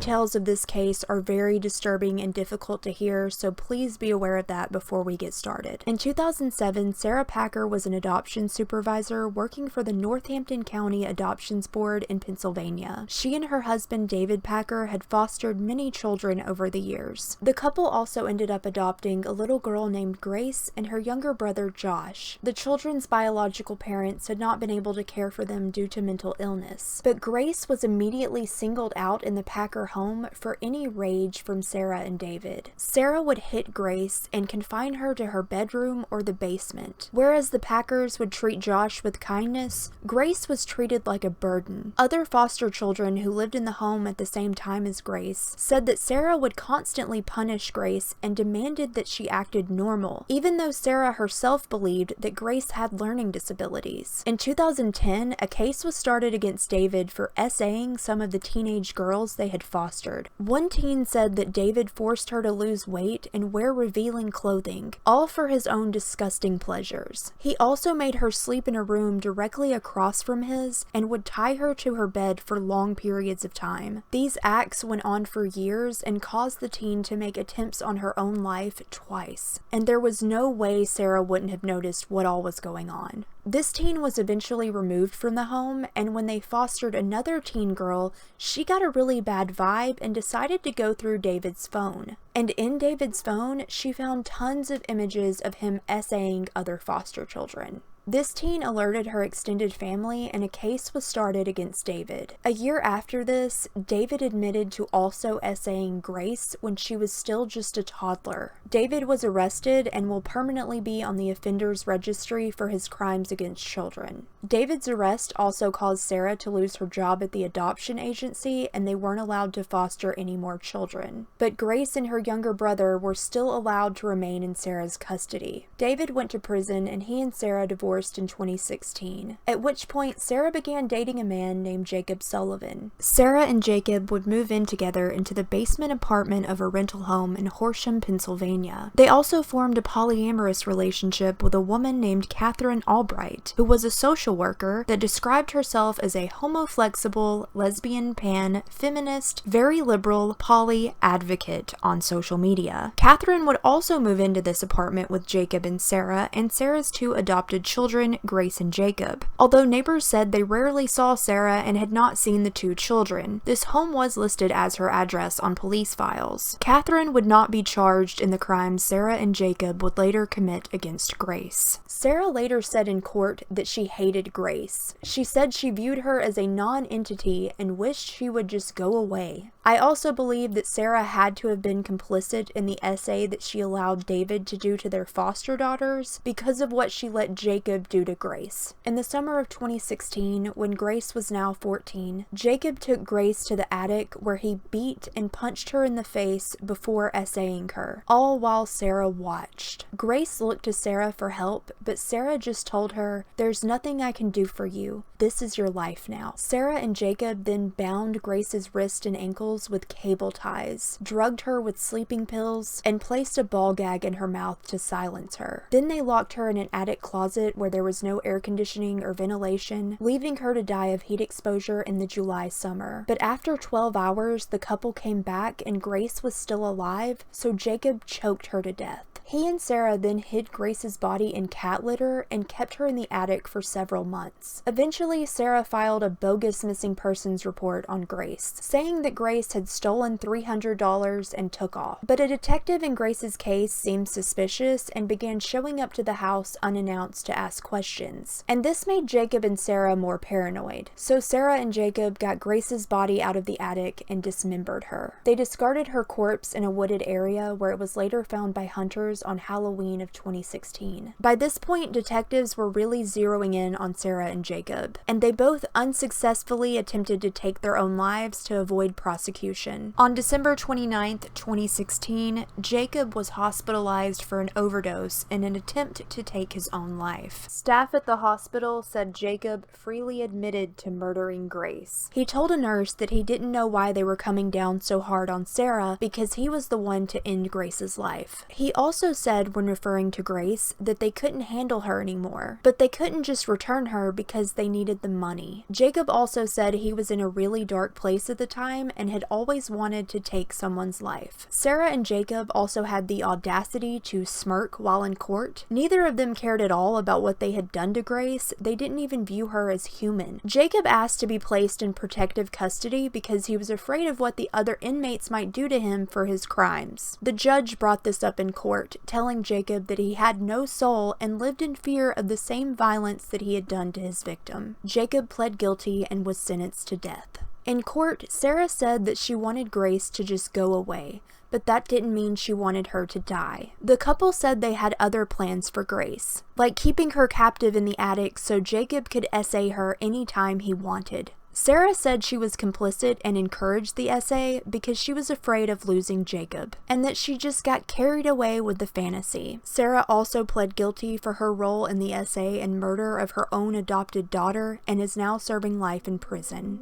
details of this case are very disturbing and difficult to hear, so please be aware of that before we get started. In 2007, Sara Packer was an adoption supervisor working for the Northampton County Adoptions Board in Pennsylvania. She and her husband David Packer had fostered many children over the years. The couple also ended up adopting a little girl named Grace and her younger brother Josh. The children's biological parents had not been able to care for them due to mental illness, but Grace was immediately singled out in the Packer home for any rage from Sara and David. Sara would hit Grace and confine her to her bedroom or the basement. Whereas the Packers would treat Josh with kindness, Grace was treated like a burden. Other foster children who lived in the home at the same time as Grace said that Sara would constantly punish Grace and demanded that she acted normal, even though Sara herself believed that Grace had learning disabilities. In 2010, a case was started against David for essaying some of the teenage girls they had fostered. One teen said that David forced her to lose weight and wear revealing clothing, all for his own disgusting pleasures. He also made her sleep in a room directly across from his and would tie her to her bed for long periods of time. These acts went on for years and caused the teen to make attempts on her own life twice, and there was no way Sara wouldn't have noticed what all was going on. This teen was eventually removed from the home, and when they fostered another teen girl, she got a really bad vibe and decided to go through David's phone. And in David's phone, she found tons of images of him essaying other foster children. This teen alerted her extended family and a case was started against David. A year after this, David admitted to also essaying Grace when she was still just a toddler. David was arrested and will permanently be on the offenders registry for his crimes against children. David's arrest also caused Sara to lose her job at the adoption agency and they weren't allowed to foster any more children. But Grace and her younger brother were still allowed to remain in Sara's custody. David went to prison and he and Sara divorced in 2016, at which point Sara began dating a man named Jacob Sullivan. Sara and Jacob would move in together into the basement apartment of a rental home in Horsham, Pennsylvania. They also formed a polyamorous relationship with a woman named Catherine Albright, who was a social worker that described herself as a homoflexible, lesbian, pan, feminist, very liberal, poly advocate on social media. Catherine would also move into this apartment with Jacob and Sara's two adopted children, Grace and Jacob. Although neighbors said they rarely saw Sara and had not seen the two children, this home was listed as her address on police files. Catherine would not be charged in the crimes Sara and Jacob would later commit against Grace. Sara later said in court that she hated Grace. She said she viewed her as a non-entity and wished she would just go away. I also believe that Sara had to have been complicit in the essay that she allowed David to do to their foster daughters because of what she let Jacob do to Grace. In the summer of 2016, when Grace was now 14, Jacob took Grace to the attic where he beat and punched her in the face before essaying her, all while Sara watched. Grace looked to Sara for help, but Sara just told her, "There's nothing I can do for you. This is your life now." Sara and Jacob then bound Grace's wrist and ankles with cable ties, drugged her with sleeping pills, and placed a ball gag in her mouth to silence her. Then they locked her in an attic closet where there was no air conditioning or ventilation, leaving her to die of heat exposure in the July summer. But after 12 hours, the couple came back and Grace was still alive, so Jacob choked her to death. He and Sara then hid Grace's body in cat litter and kept her in the attic for several months. Eventually, Sara filed a bogus missing persons report on Grace, saying that Grace had stolen $300 and took off. But a detective in Grace's case seemed suspicious and began showing up to the house unannounced to ask questions. And this made Jacob and Sara more paranoid. So Sara and Jacob got Grace's body out of the attic and dismembered her. They discarded her corpse in a wooded area where it was later found by hunters on Halloween of 2016. By this point, detectives were really zeroing in on Sara and Jacob, and they both unsuccessfully attempted to take their own lives to avoid prosecution. On December 29th, 2016, Jacob was hospitalized for an overdose in an attempt to take his own life. Staff at the hospital said Jacob freely admitted to murdering Grace. He told a nurse that he didn't know why they were coming down so hard on Sara because he was the one to end Grace's life. He also also said when referring to Grace that they couldn't handle her anymore, but they couldn't just return her because they needed the money. Jacob also said he was in a really dark place at the time and had always wanted to take someone's life. Sara and Jacob also had the audacity to smirk while in court. Neither of them cared at all about what they had done to Grace. They didn't even view her as human. Jacob asked to be placed in protective custody because he was afraid of what the other inmates might do to him for his crimes. The judge brought this up in court, telling Jacob that he had no soul and lived in fear of the same violence that he had done to his victim. Jacob pled guilty and was sentenced to death. In court, Sara said that she wanted Grace to just go away, but that didn't mean she wanted her to die. The couple said they had other plans for Grace, like keeping her captive in the attic so Jacob could essay her anytime he wanted. Sara said she was complicit and encouraged the essay because she was afraid of losing Jacob, and that she just got carried away with the fantasy. Sara also pled guilty for her role in the essay and murder of her own adopted daughter and is now serving life in prison.